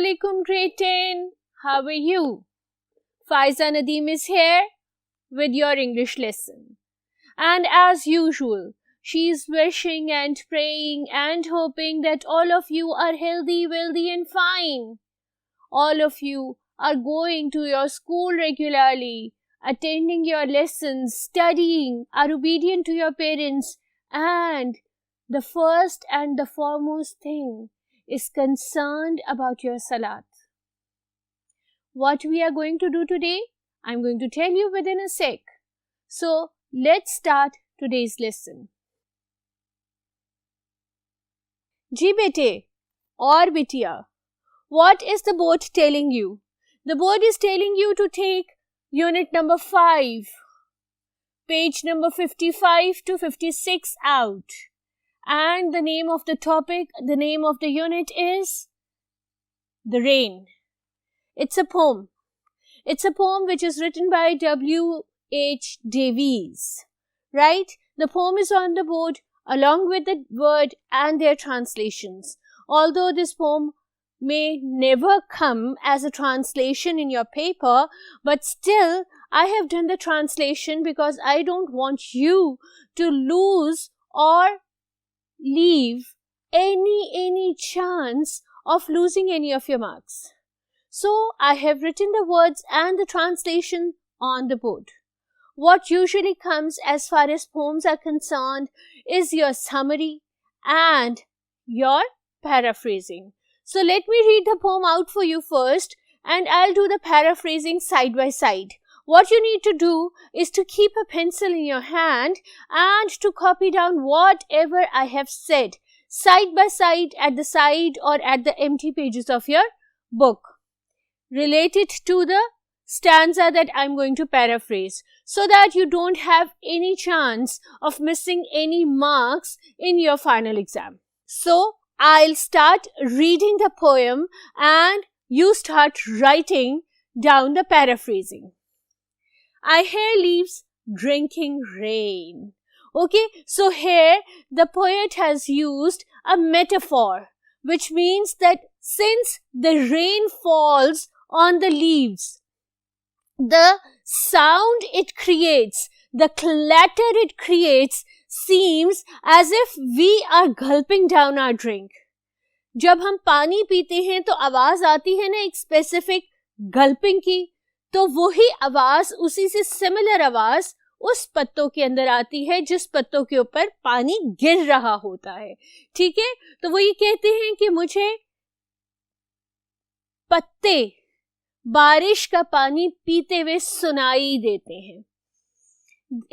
Assalamualaikum grade 10. How are you? Faiza Nadeem is here with your English lesson. And as usual, she is wishing and praying and hoping that all of you are healthy, wealthy and fine. All of you are going to your school regularly, attending your lessons, studying, are obedient to your parents, and the first and the foremost thing is concerned about your salat. What we are going to do today, I'm going to tell you within a sec. So, let's start today's lesson. जी बेटे और बिटिया, what is the board telling you? The board is telling you to take unit number 5, page number 55 to 56 out. And the name of the topic, the name of the unit is The Rain. It's a poem. It's a poem which is written by W.H. Davies. Right? The poem is on the board along with the word and their translations. Although this poem may never come as a translation in your paper, but still I have done the translation because I don't want you to lose or leave any chance of losing any of your marks. So I have written the words and the translation on the board. What usually comes as far as poems are concerned is your summary and your paraphrasing. So let me read the poem out for you first and I'll do the paraphrasing side by side. What you need to do is to keep a pencil in your hand and to copy down whatever I have said side by side at the side or at the empty pages of your book, related to the stanza that I'm going to paraphrase, so that you don't have any chance of missing any marks in your final exam. So I'll start reading the poem and you start writing down the paraphrasing. I hear leaves drinking rain. Okay, so here the poet has used a metaphor, which means that since the rain falls on the leaves, the sound it creates, the clatter it creates seems as if we are gulping down our drink. जब हम पानी पीते हैं तो आवाज आती है ना एक स्पेसिफिक गल्पिंग की, तो वही आवाज, उसी से सिमिलर आवाज उस पत्तों के अंदर आती है जिस पत्तों के ऊपर पानी गिर रहा होता है. ठीक है, तो वो ये कहते हैं कि मुझे पत्ते बारिश का पानी पीते हुए सुनाई देते हैं.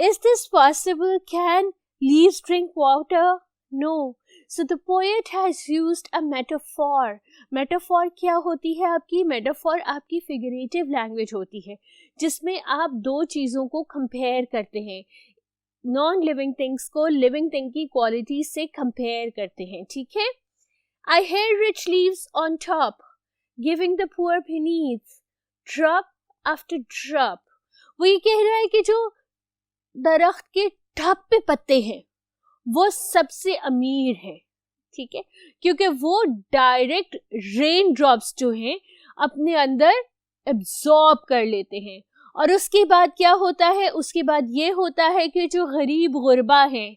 Is this possible? Can leaves drink water? No. So the poet has used a metaphor. Metaphor क्या होती है आपकी? Metaphor आपकी figurative language होती है, जिसमें आप दो चीजों को compare करते हैं. Non-living things को living thing की quality से compare करते हैं. ठीक है? I hear rich leaves on top, giving the poor beneath, drop after drop. वो ये कह रहा है कि जो दरख्त के टॉप पे पत्ते हैं वो सबसे अमीर है. ठीक है, क्योंकि वो डायरेक्ट रेन ड्रॉप्स जो हैं अपने अंदर एब्जॉर्ब कर लेते हैं. और उसके बाद क्या होता है? उसके बाद ये होता है कि जो गरीब गुरबा हैं,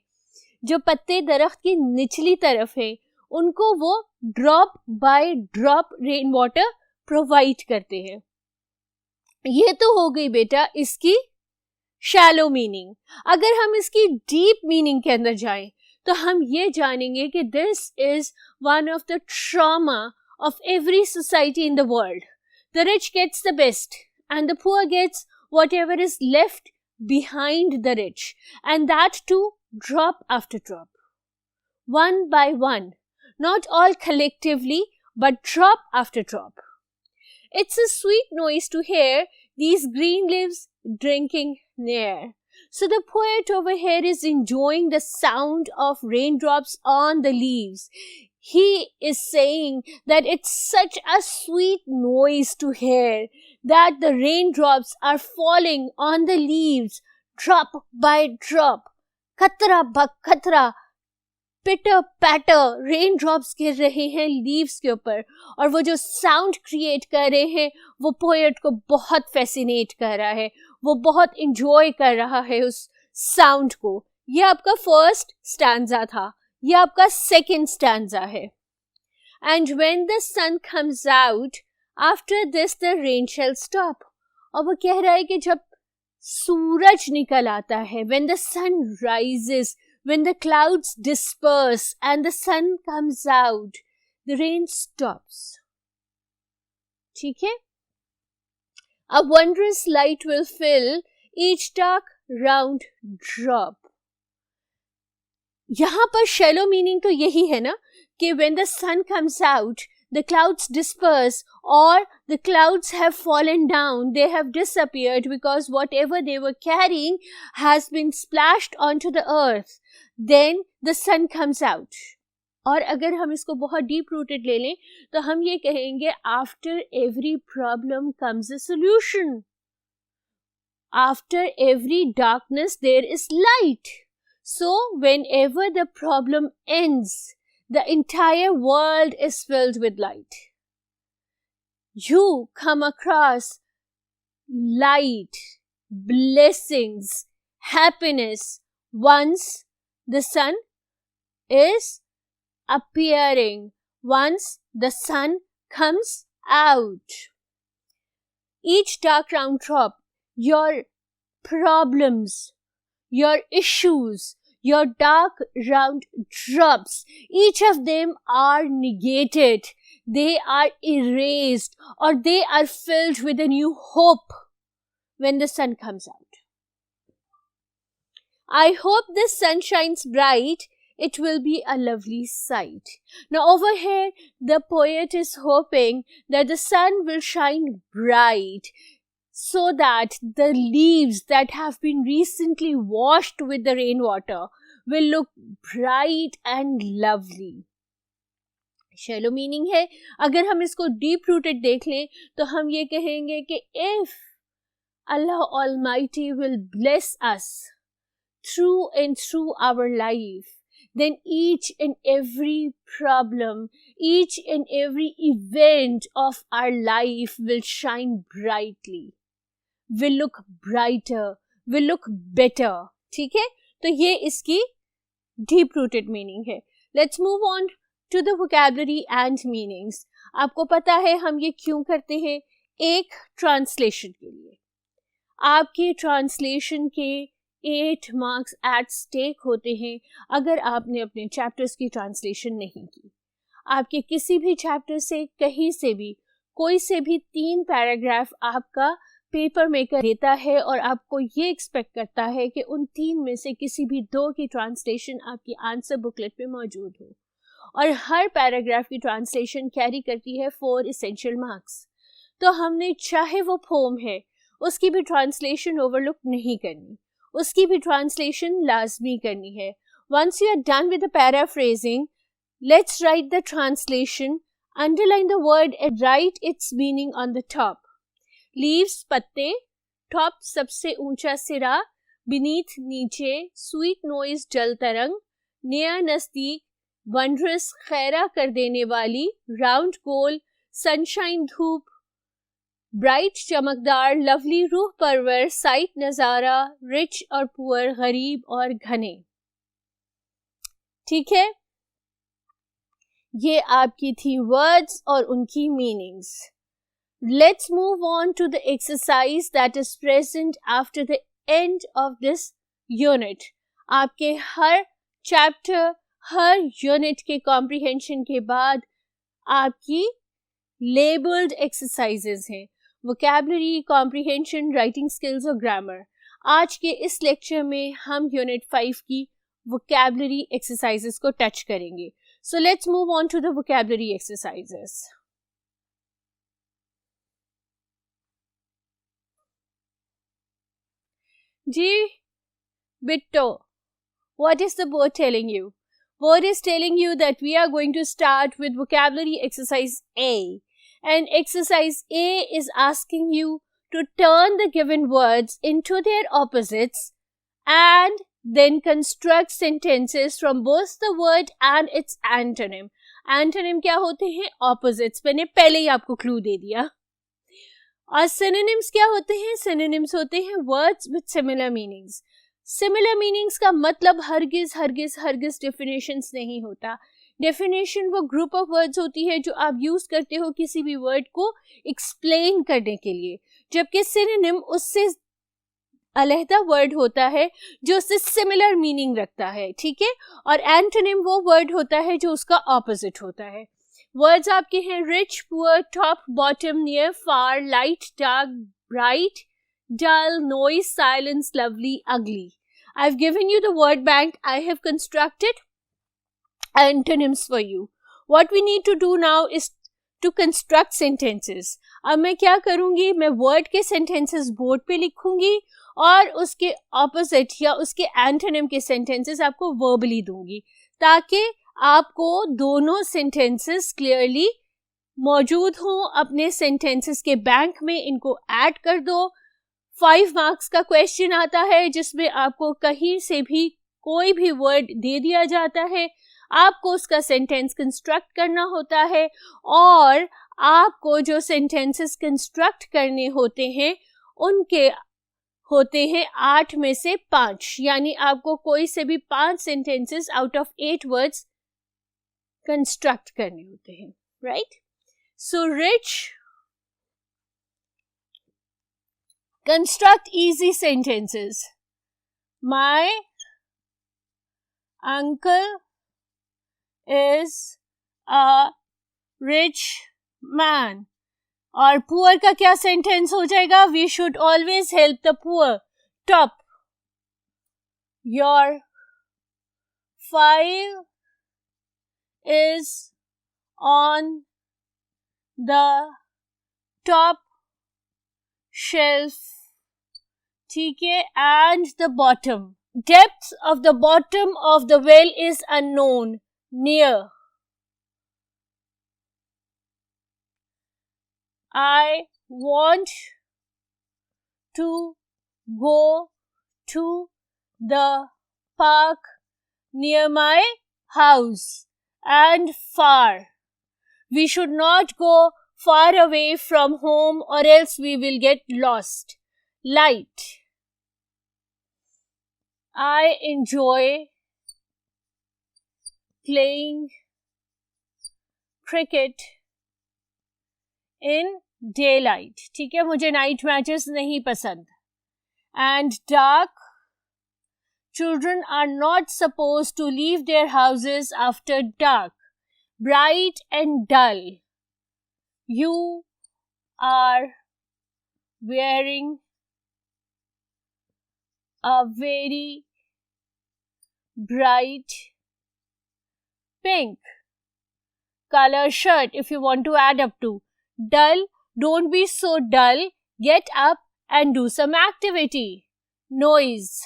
जो पत्ते दरख्त की निचली तरफ हैं, उनको वो drop by drop rain water provide करते हैं. ये तो हो गई बेटा इसकी शैलो मीनिंग. अगर हम इसकी डीप मीनिंग के अंदर जाएं तो हम ये जानेंगे कि this is one of the trauma of every society in the world. The rich gets the best and the poor gets whatever is left behind the rich, and that too drop after drop, one by one, not all collectively but drop after drop. It's a sweet noise to hear these green leaves drinking near. So the poet over here is enjoying the sound of raindrops on the leaves. He is saying that it's such a sweet noise to hear that the raindrops are falling on the leaves drop by drop, khatra ba khatra, पिटर पैटर rain drops गिर रहे हैं leaves के ऊपर, और वो जो sound create कर रहे हैं वो पोएट को बहुत फैसिनेट कर रहा है, वो बहुत इंजॉय कर रहा है उस साउंड को। ये आपका फर्स्ट स्टैंजा था, ये आपका सेकंड स्टैंजा है। And when the sun comes out after this the rain shall stop. और वो कह रहा है कि जब सूरज निकल आता है, when the sun rises, when the clouds disperse and the sun comes out, the rain stops. ठीक है? A wondrous light will fill each dark round drop. यहां पर shallow meaning तो यही है ना कि when the sun comes out, the clouds disperse, or the clouds have fallen down, they have disappeared because whatever they were carrying has been splashed onto the earth. Then the sun comes out. और अगर हम इसको बहुत deep rooted ले लें तो हम ये कहेंगे after every problem comes a solution. After every darkness there is light. So whenever the problem ends, the entire world is filled with light. You come across light, blessings, happiness once the sun is appearing, once the sun comes out. Each dark round drop, your problems, your issues, your dark round drops, each of them are negated, they are erased, or they are filled with a new hope when the sun comes out. I hope this sun shines bright, it will be a lovely sight. Now over here, the poet is hoping that the sun will shine bright, so that the leaves that have been recently washed with the rainwater will look bright and lovely. Shallow meaning है, अगर हम इसको deep rooted देख लें तो हम ये कहेंगे कि if Allah Almighty will bless us through and through our life, then each and every problem, each and every event of our life will shine brightly, will look brighter, will look better. ठीक है? तो ये इसकी deep rooted meaning है. Let's move on to the vocabulary and meanings. आपको पता है हम ये क्यों करते हैं? एक ट्रांसलेशन के लिए. आपके ट्रांसलेशन के 8 मार्क्स एट स्टेक होते हैं अगर आपने अपने चैप्टर्स की ट्रांसलेशन नहीं की. आपके किसी भी चैप्टर से कहीं से भी कोई से भी 3 पैराग्राफ आपका पेपर मेकर देता है और आपको ये एक्सपेक्ट करता है कि उन 3 में से किसी भी 2 की ट्रांसलेशन आपकी आंसर बुकलेट में मौजूद हो. और हर पैराग्राफ की ट्रांसलेशन कैरी करती है 4 एसेंशियल मार्क्स. तो हमने चाहे वो पोम है उसकी भी ट्रांसलेशन ओवरलुक नहीं करनी, उसकी भी ट्रांसलेशन लाजमी करनी है. Once you are done with the paraphrasing, let's write the translation, underline the word and write its meaning on the top. Leaves पत्ते, टॉप सबसे ऊंचा सिरा, बीनीथ नीचे, स्वीट नॉइज जल तरंग, नियर नजदीक, वंडरस खैरा कर देने वाली, राउंड गोल, सनशाइन धूप, ब्राइट चमकदार, लवली रूह परवर, साइट नजारा, रिच और पुअर, गरीब और घने. ठीक है, ये आपकी थी वर्ड्स और उनकी meanings. Let's move on to the exercise that is present after the end of this unit. आपके हर चैप्टर, हर यूनिट के कॉम्प्रिहेंशन के बाद आपकी लेबल्ड एक्सरसाइजेज हैं. वोकैबुलरी, कॉम्प्रिहेंशन, राइटिंग स्किल्स और ग्रामर. आज के इस लेक्चर में हम यूनिट 5 की वोकैबुलरी एक्सरसाइजेज को टच करेंगे. So let's move on to the vocabulary exercises. जी Bitto, what is the board telling you? Board is telling you that we are going to start with vocabulary exercise A. And exercise A is asking you to turn the given words into their opposites and then construct sentences from both the word and its antonym. Antonym क्या होते हैं? Opposites. मैंने पहले ही आपको clue दे दिया. और synonyms क्या होते हैं? Synonyms होते हैं words with similar meanings. Similar meanings का मतलब हरगिज definitions नहीं होता. Definition वो group of words होती है जो आप use करते हो किसी भी word को explain करने के लिए, जबकि synonym उससे अलहदा वर्ड होता है जो उससे सिमिलर मीनिंग रखता है, ठीक है. और एंटोनिम वो वर्ड होता है जो उसका ऑपोजिट होता है. वर्ड्स आपके हैं rich, poor, top, bottom, near, far, light, dark, bright, dull, noise, silence, lovely, ugly. I've given you the word bank. I have constructed antonyms for you. What we need to do now is to construct sentences. अब मैं क्या करूंगी? मैं word के sentences board पे लिखूंगी और उसके ऑपोजिट या उसके एंटोनिम के सेंटेंसेस आपको वर्बली दूंगी, ताकि आपको दोनों सेंटेंसेस क्लियरली मौजूद हों अपने सेंटेंसेस के बैंक में. इनको ऐड कर दो. 5 मार्क्स का क्वेश्चन आता है जिसमें आपको कहीं से भी कोई भी वर्ड दे दिया जाता है, आपको उसका सेंटेंस कंस्ट्रक्ट करना होता है और आपको जो सेंटेंसेस कंस्ट्रक्ट करने होते हैं उनके होते हैं 8 में से 5, यानी आपको कोई से भी 5 sentences out of 8 words construct करने होते हैं, right. So rich, construct easy sentences. My uncle is a rich man. और पुअर का क्या सेंटेंस हो जाएगा? We should always help the poor. Top, your file is on the top shelf, ठीक है. And the bottom, depth of the bottom of the well is unknown. Near, I want to go to the park near my house. And far, we should not go far away from home or else we will get lost. Light, I enjoy playing cricket in daylight, ठीक है, मुझे night matches नहीं पसंद. And dark, children are not supposed to leave their houses after dark. Bright and dull, you are wearing a very bright pink color shirt if you want to add up to. Dull, don't be so dull. Get up and do some activity. Noise,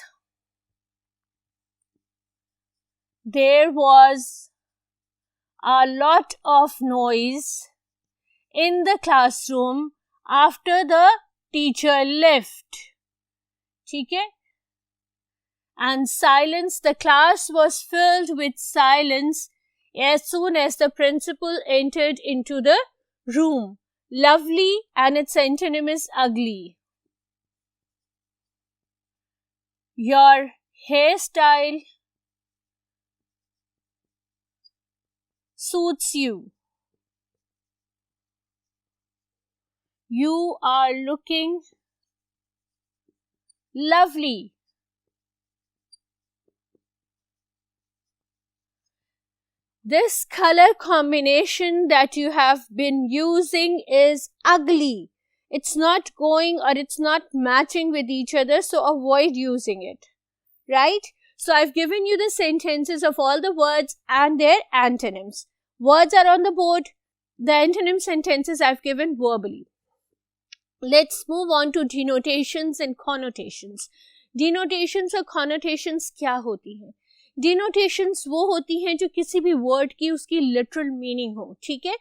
there was a lot of noise in the classroom after the teacher left, ठीक है. And silence, the class was filled with silence as soon as the principal entered into the room. Lovely, and its antonym is ugly. Your hairstyle suits you. You are looking lovely. This color combination that you have been using is ugly. It's not going or it's not matching with each other, so avoid using it. Right? So I've given you the sentences of all the words and their antonyms. Words are on the board. The antonym sentences I've given verbally. Let's move on to denotations and connotations. Denotations और connotations क्या होती हैं? Denotations वो होती हैं जो किसी भी वर्ड की उसकी लिटरल मीनिंग हो, ठीक है.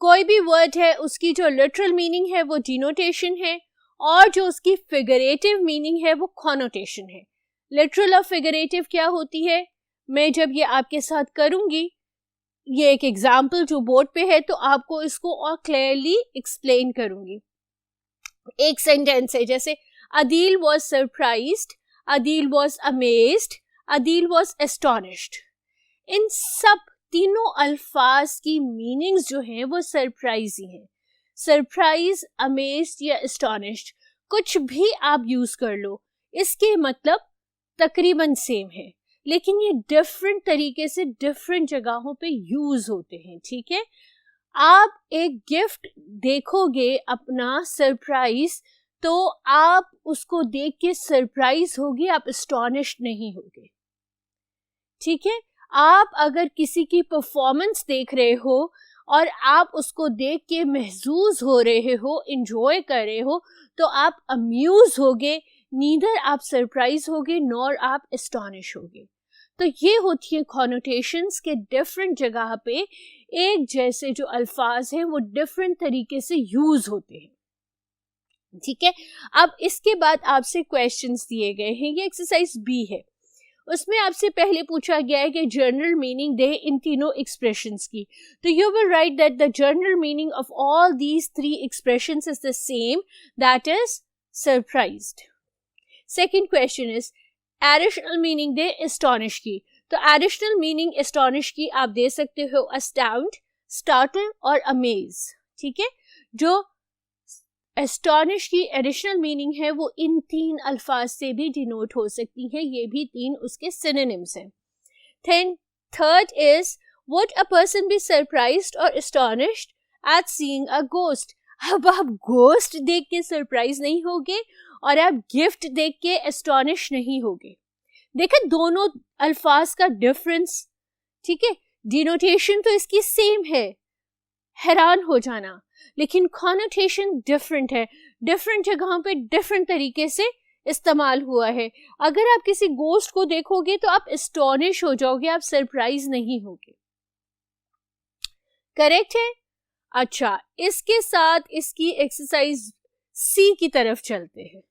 कोई भी वर्ड है उसकी जो लिटरल मीनिंग है वो डिनोटेशन है और जो उसकी फिगरेटिव मीनिंग है वो कॉनोटेशन है. लिटरल और फिगरेटिव क्या होती है, मैं जब ये आपके साथ करूंगी, ये एक एग्जाम्पल जो बोर्ड पे है, तो आपको इसको और क्लियरली एक्सप्लेन करूंगी. एक सेंटेंस है जैसे Adeel was surprised, Adeel was amazed, Adeel was astonished. इन सब तीनों अल्फाज की मीनिंग्स जो हैं वो सरप्राइज ही हैं. सरप्राइज, अमेज्ड या एस्टोनिश्ड, कुछ भी आप यूज कर लो, इसके मतलब तकरीबन सेम है, लेकिन ये डिफरेंट तरीके से डिफरेंट जगहों पे यूज होते हैं. ठीक है, आप एक गिफ्ट देखोगे अपना सरप्राइज, तो आप उसको देख के सरप्राइज होगे, आप एस्टोनिश्ड नहीं होगे. ठीक है, आप अगर किसी की परफॉर्मेंस देख रहे हो और आप उसको देख के महजूज हो रहे हो, एंजॉय कर रहे हो, तो आप अम्यूज होगे, नीदर आप सरप्राइज होगे नॉर आप एस्टोनिश होगे. तो ये होती है कॉनोटेशंस के डिफरेंट जगह पे एक जैसे जो अल्फाज हैं वो डिफरेंट तरीके से यूज होते हैं. ठीक है, अब इसके बाद आपसे क्वेश्चंस दिए गए हैं, ये एक्सरसाइज बी है. उसमें आपसे पहले पूछा गया है कि जर्नल मीनिंग दे इन तीनों एक्सप्रेशंस की. तो you will write that the journal meaning of all these three expressions is the same, that is surprised. Second question is additional meaning they astonish की. तो एडिशनल मीनिंग एस्टोनिश की आप दे सकते हो अस्टाउंड, startle और अमेज. ठीक है, जो एस्टोनिश की एडिशनल मीनिंग है वो इन तीन अल्फाज से भी डिनोट हो सकती है, ये भी तीन उसके सिनोनिम्स हैं. Third is would a person be surprised और astonished at seeing a ghost. अब आप गोस्ट देख के सरप्राइज नहीं होगे और आप गिफ्ट देख के एस्टोनिश नहीं होगे. देखिए दोनों अल्फाज का डिफरेंस. ठीक है, डिनोटेशन तो इसकी सेम है, हैरान हो जाना, लेकिन कॉनोटेशन डिफरेंट है, डिफरेंट जगहों पे डिफरेंट तरीके से इस्तेमाल हुआ है. अगर आप किसी गोस्ट को देखोगे तो आप एस्टोनिश हो जाओगे, आप सरप्राइज नहीं होगे. करेक्ट है. अच्छा, इसके साथ इसकी एक्सरसाइज सी की तरफ चलते हैं.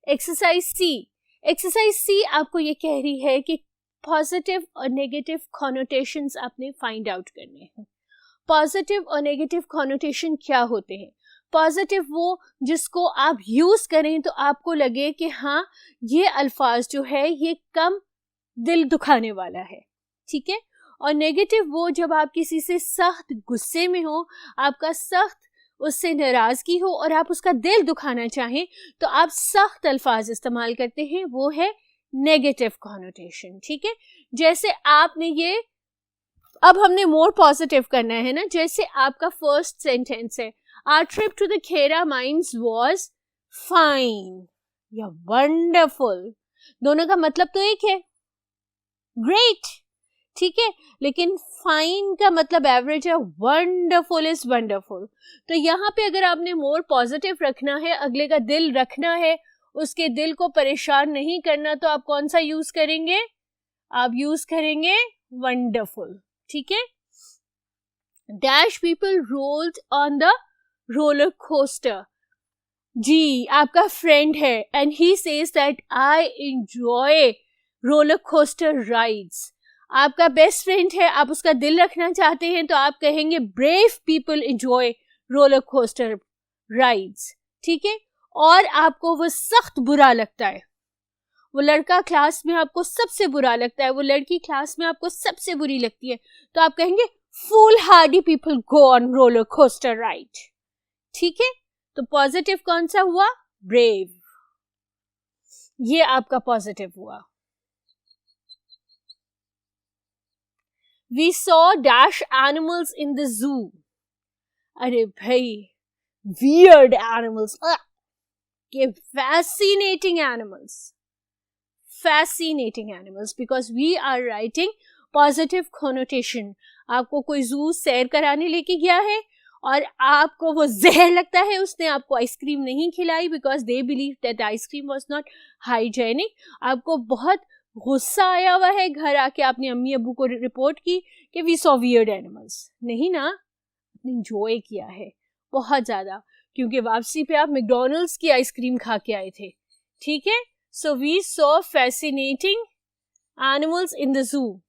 एक्सरसाइज सी आपको ये कह रही है कि पॉजिटिव और नेगेटिव कॉनोटेशंस आपने फाइंड आउट करने हैं. पॉजिटिव और नेगेटिव कॉनोटेशन क्या होते हैं? पॉजिटिव वो जिसको आप यूज करें तो आपको लगे कि हाँ ये अल्फाज जो है ये कम दिल दुखाने वाला है. ठीक है, और नेगेटिव वो जब आप किसी से सख्त गुस्से में हो, आपका सख्त उससे नाराजगी हो और आप उसका दिल दुखाना चाहें, तो आप सख्त अल्फाज इस्तेमाल करते हैं, वो है नेगेटिव कॉनोटेशन. ठीक है, जैसे आपने ये, अब हमने मोर पॉजिटिव करना है ना. जैसे आपका फर्स्ट सेंटेंस है, our trip to the Khera mines was fine या वंडरफुल. दोनों का मतलब तो एक है, ग्रेट. ठीक है, लेकिन फाइन का मतलब एवरेज है, वंडरफुल इज वंडरफुल. तो यहाँ पे अगर आपने मोर पॉजिटिव रखना है, अगले का दिल रखना है, उसके दिल को परेशान नहीं करना, तो आप कौन सा यूज करेंगे? आप यूज करेंगे वंडरफुल. ठीक है, dash people rolled on the roller coaster. जी, आपका फ्रेंड है and he says that I enjoy roller coaster rides. आपका बेस्ट फ्रेंड है, आप उसका दिल रखना चाहते हैं, तो आप कहेंगे brave people enjoy roller coaster rides. ठीक है, और आपको वो सख्त बुरा लगता है, वो लड़का क्लास में आपको सबसे बुरा लगता है, वो लड़की क्लास में आपको सबसे बुरी लगती है, तो आप कहेंगे foolhardy people go on roller coaster ride. ठीक है, तो पॉजिटिव कौन सा हुआ? ब्रेव. ये आपका पॉजिटिव हुआ. We saw dash animals in the zoo. अरे भाई, weird animals. के fascinating animals. Fascinating animals because we are writing positive connotation. आपको कोई zoo सैर कराने लेके गया है और आपको वो जहर लगता है, उसने आपको आइसक्रीम नहीं खिलाई because they believe that ice cream was not hygienic. आपको बहुत गुस्सा आया हुआ है, घर आके आपने अम्मी अब्बू को रिपोर्ट की कि वी सॉ वियर्ड एनिमल्स. नहीं ना, आपने एंजॉय किया है बहुत ज़्यादा, क्योंकि वापसी पे आप मैकडॉनल्ड्स की आइसक्रीम खा के आए थे. ठीक है. So we saw fascinating animals in the zoo.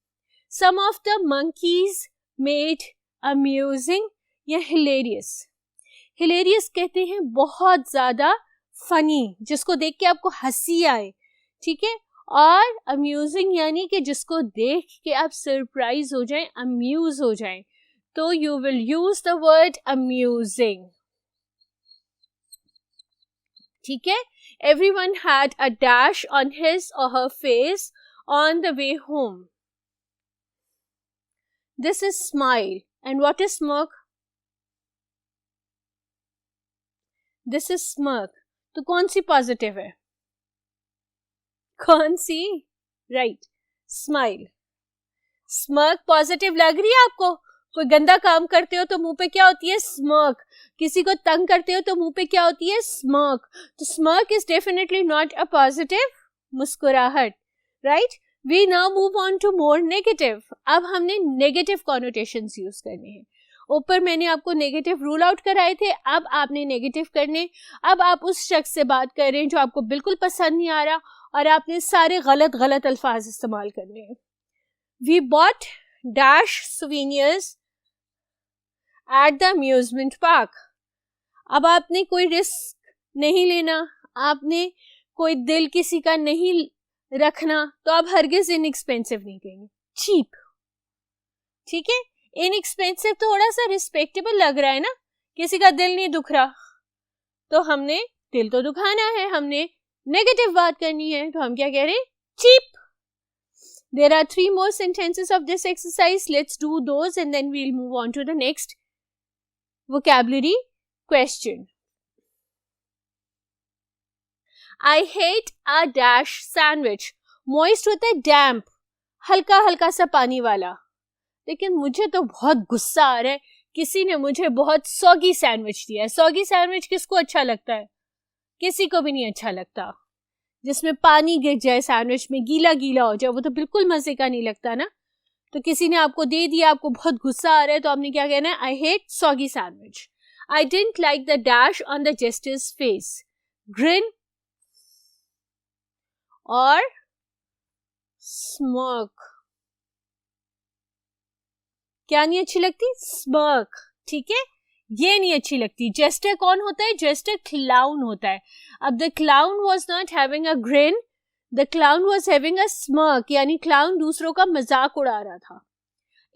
Some of the monkeys made amusing या hilarious. Hilarious कहते हैं बहुत ज़्यादा फनी, जिसको देख के आपको हंसी आए, ठीक है. और अम्यूजिंग यानी कि जिसको देख के आप सरप्राइज हो जाएं, अम्यूज हो जाएं. तो you will use the word amusing. ठीक है. Everyone had a dash on his or her face on the way home. This is smile. And what is smirk? This is smirk. तो कौन सी positive है? कौन सी? Right, smile. स्मर्क पॉजिटिव लग रही है आपको? कोई गंदा काम करते हो तो मुंह पे क्या होती है? स्मर्क. किसी को तंग करते हो तो मुंह पे क्या होती है? स्मर्क. तो smirk is definitely not a positive मुस्कुराहट. Right. We now move on to more negative. अब हमने नेगेटिव कॉनोटेशंस यूज करने हैं. ऊपर मैंने आपको नेगेटिव रूल आउट कराए थे, अब आपने नेगेटिव करने. अब आप उस शख्स से बात कर रहे हैं जो आपको बिल्कुल पसंद नहीं आ रहा और आपने सारे गलत अल्फाज इस्तेमाल करने हैं. We bought dash souvenirs at the amusement park. अब आपने कोई रिस्क नहीं लेना, आपने कोई दिल किसी का नहीं रखना, तो आप हरगिज इनएक्सपेंसिव नहीं कहेंगे, चीप. ठीक है. इनएक्सपेंसिव थोड़ा सा रिस्पेक्टेबल लग रहा है ना, किसी का दिल नहीं दुख रहा, तो हमने दिल तो दुखाना है, हमने नेगेटिव बात करनी है, तो हम क्या कह रहे हैं? Cheap. There are 3 more sentences of this exercise. Let's do those and then we'll move on to the next vocabulary question. I hate a dash sandwich. Moist होता है damp, हल्का हल्का सा पानी वाला. लेकिन मुझे तो बहुत गुस्सा आ रहा है, किसी ने मुझे बहुत सॉगी सैंडविच दिया है. सॉगी सैंडविच किसको अच्छा लगता है? किसी को भी नहीं अच्छा लगता. जिसमें पानी गिर जाए, सैंडविच में गीला गीला हो जाए, वो तो बिल्कुल मजे का नहीं लगता ना. तो किसी ने आपको दे दिया, आपको बहुत गुस्सा आ रहा है, तो आपने क्या कहना है? I hate soggy sandwich. I didn't like the dash on the gestures face. Green और स्मर्क. क्या नहीं अच्छी लगती? स्मर्क. ठीक है, ये नहीं अच्छी लगती. जेस्टर कौन होता है? जेस्टर क्लाउन होता है. अब the clown was not having a green, the clown was having a smirk, यानी क्लाउन दूसरों का मजाक उड़ा रहा था.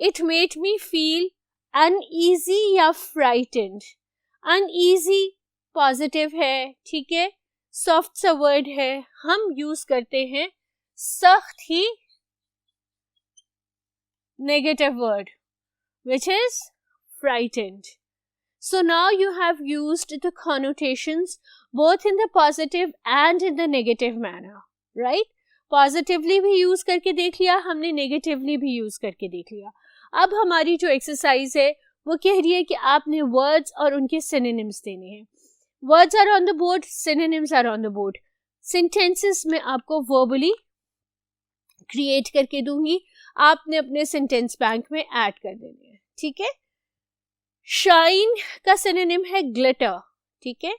It made me feel uneasy या फ्राइटेंड. अनईजी पॉजिटिव है, ठीक है, सॉफ्ट सा वर्ड है, हम यूज करते हैं सख्त ही negative word which is frightened. So now you have used the connotations both in the positive and in the negative manner, right? Positively भी use करके देख लिया हमने, negatively भी use करके देख लिया. अब हमारी जो exercise है वो कह रही है कि आपने words और उनके synonyms देने हैं. Words are on the board, synonyms are on the board. Sentences में आपको verbally create करके दूंगी, आपने अपने सेंटेंस बैंक में ऐड कर देने हैं. ठीक है. शाइन का सिनोनिम है ग्लिटर. ठीक है.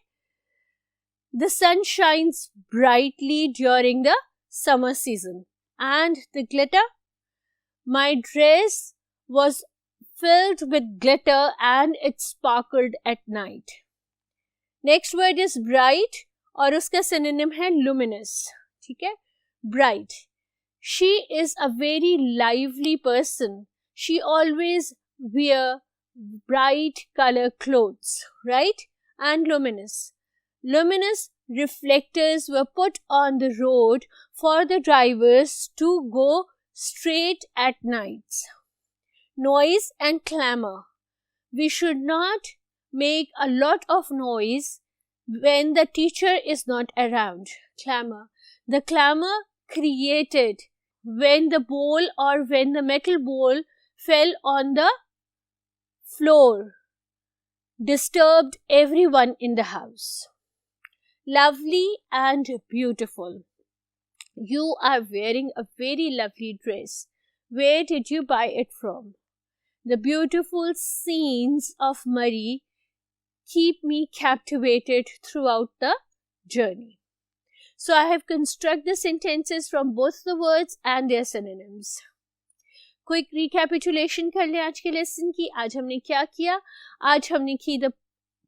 The sun shines brightly during the summer season and the glitter. My dress was filled with glitter and it sparkled at night. Next word is bright और उसका सिनोनिम है लुमिनस. ठीक है. Bright. She is a very lively person. She always wear bright color clothes, right? And luminous. Luminous reflectors were put on the road for the drivers to go straight at nights. Noise and clamor. We should not make a lot of noise when the teacher is not around. Clamor. The clamor created when the bowl or when the metal bowl fell on the floor disturbed everyone in the house. Lovely and beautiful. You are wearing a very lovely dress. Where did you buy it from? The beautiful scenes of Murray keep me captivated throughout the journey. So I have construct the sentences from both the words and their synonyms. Quick recapitulation कर लें आज के lesson की. आज हमने क्या किया? आज हमने की द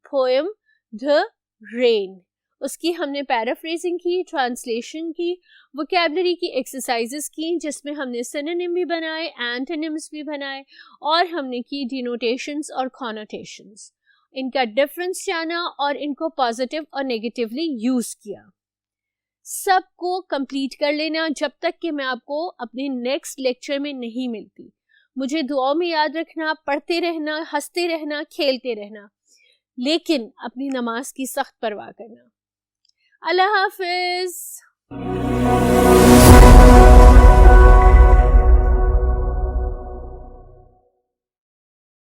पोएम द रेन. उसकी हमने पैराफ्रेजिंग की, ट्रांसलेशन की, वोकैबलरी की एक्सरसाइजेस की जिसमें हमने सिनोनिम भी बनाए, एंटोनिम्स भी बनाए और हमने की डिनोटेशंस और कॉनोटेशंस. इनका डिफरेंस जाना और इनको पॉजिटिव और नेगेटिवली यूज किया. सबको कंप्लीट कर लेना जब तक कि मैं आपको अपने नेक्स्ट लेक्चर में नहीं मिलती. मुझे दुआओं में याद रखना, पढ़ते रहना, हंसते रहना, खेलते रहना, लेकिन अपनी नमाज की सख्त परवाह करना. अल्लाह हाफिज.